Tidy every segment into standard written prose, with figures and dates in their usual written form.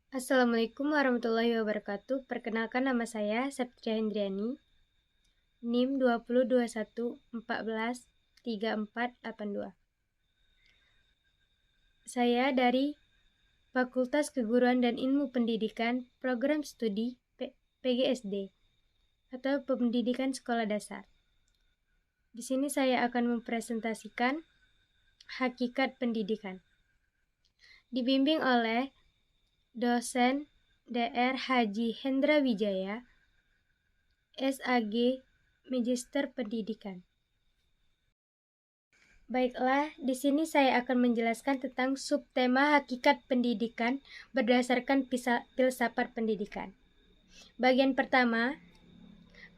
Assalamualaikum warahmatullahi wabarakatuh. Perkenalkan, nama saya Septria Hendriani, NIM 2021143482. Saya dari Fakultas Keguruan dan Ilmu Pendidikan, Program Studi PGSD atau Pendidikan Sekolah Dasar. Di sini saya akan mempresentasikan hakikat pendidikan. Dibimbing oleh dosen Dr. Haji Hendra Wijaya, SAG, Magister Pendidikan. Baiklah, di sini saya akan menjelaskan tentang subtema hakikat pendidikan berdasarkan filsafat pendidikan. Bagian pertama,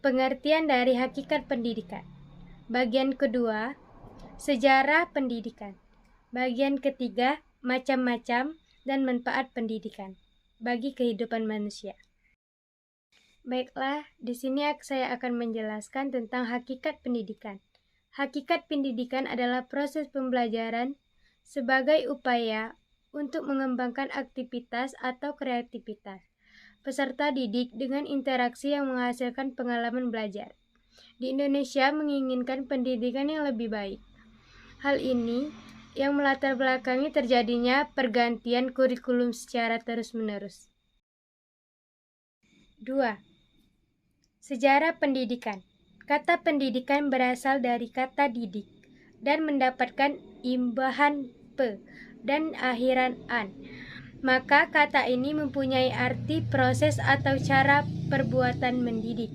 pengertian dari hakikat pendidikan. Bagian kedua, sejarah pendidikan. Bagian ketiga, macam-macam dan manfaat pendidikan bagi kehidupan manusia. Baiklah, di sini saya akan menjelaskan tentang hakikat pendidikan. Hakikat pendidikan adalah proses pembelajaran sebagai upaya untuk mengembangkan aktivitas atau kreativitas peserta didik dengan interaksi yang menghasilkan pengalaman belajar. Di Indonesia menginginkan pendidikan yang lebih baik. Hal ini yang melatar belakangi terjadinya pergantian kurikulum secara terus-menerus. 2. Sejarah pendidikan. Kata pendidikan berasal dari kata didik dan mendapatkan imbahan pe dan akhiran an. Maka kata ini mempunyai arti proses atau cara perbuatan mendidik.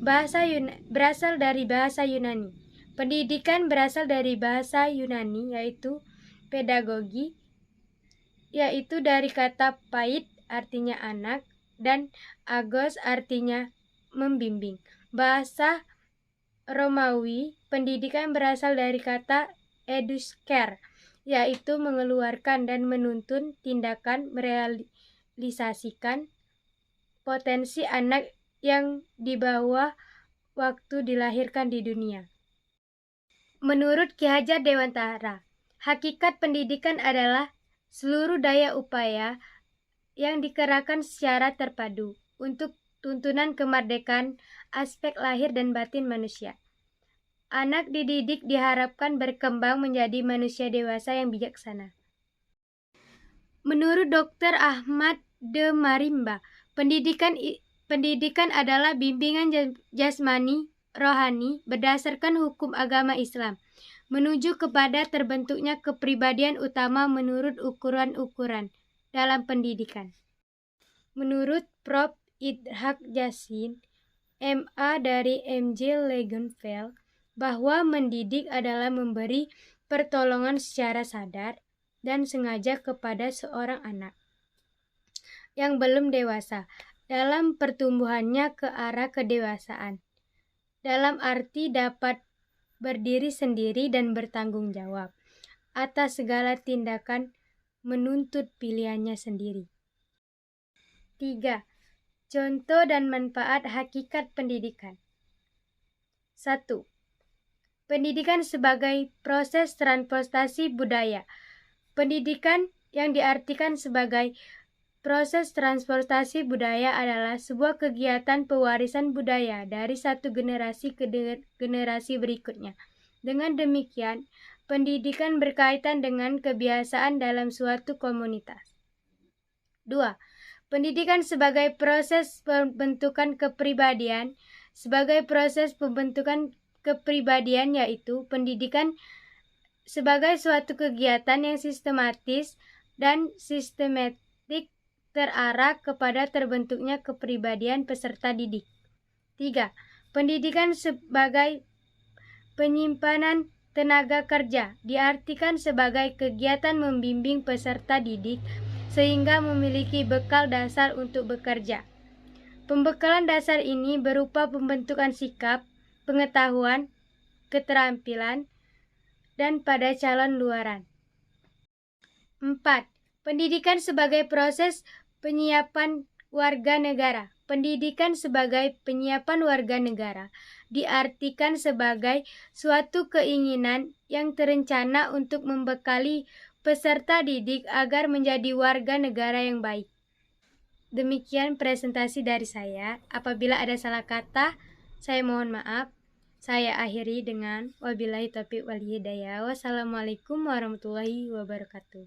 Berasal dari bahasa Yunani. Pendidikan berasal dari bahasa Yunani yaitu pedagogi, yaitu dari kata pait artinya anak dan agos artinya membimbing. Bahasa Romawi, pendidikan berasal dari kata edusker, yaitu mengeluarkan dan menuntun tindakan merealisasikan potensi anak yang di bawah waktu dilahirkan di dunia. Menurut Ki Hajar Dewantara, hakikat pendidikan adalah seluruh daya upaya yang dikerahkan secara terpadu untuk tuntunan kemerdekaan aspek lahir dan batin manusia. Anak dididik diharapkan berkembang menjadi manusia dewasa yang bijaksana. Menurut Dr. Ahmad de Marimba, pendidikan adalah bimbingan jasmani rohani berdasarkan hukum agama Islam menuju kepada terbentuknya kepribadian utama menurut ukuran-ukuran dalam pendidikan. Menurut Prof. Idhak Jasin, MA dari MJ Legenfeld, bahwa mendidik adalah memberi pertolongan secara sadar dan sengaja kepada seorang anak yang belum dewasa dalam pertumbuhannya ke arah kedewasaan, dalam arti dapat berdiri sendiri dan bertanggung jawab atas segala tindakan menuntut pilihannya sendiri. 3. Contoh dan manfaat hakikat pendidikan. 1. Pendidikan sebagai proses transportasi budaya. Pendidikan yang diartikan sebagai proses transportasi budaya adalah sebuah kegiatan pewarisan budaya dari satu generasi ke generasi berikutnya. Dengan demikian, pendidikan berkaitan dengan kebiasaan dalam suatu komunitas. 2. Pendidikan sebagai proses pembentukan kepribadian. Sebagai proses pembentukan kepribadian yaitu pendidikan sebagai suatu kegiatan yang sistematis dan sistematik terarah kepada terbentuknya kepribadian peserta didik. 3. Pendidikan sebagai penyimpanan tenaga kerja diartikan sebagai kegiatan membimbing peserta didik sehingga memiliki bekal dasar untuk bekerja. Pembekalan dasar ini berupa pembentukan sikap, pengetahuan, keterampilan, dan pada calon luaran. 4. Pendidikan sebagai proses penyiapan warga negara. Pendidikan sebagai penyiapan warga negara diartikan sebagai suatu keinginan yang terencana untuk membekali peserta didik agar menjadi warga negara yang baik. Demikian presentasi dari saya. Apabila ada salah kata, saya mohon maaf. Saya akhiri dengan wabillahi taufiq wal hidayah. Wassalamualaikum warahmatullahi wabarakatuh.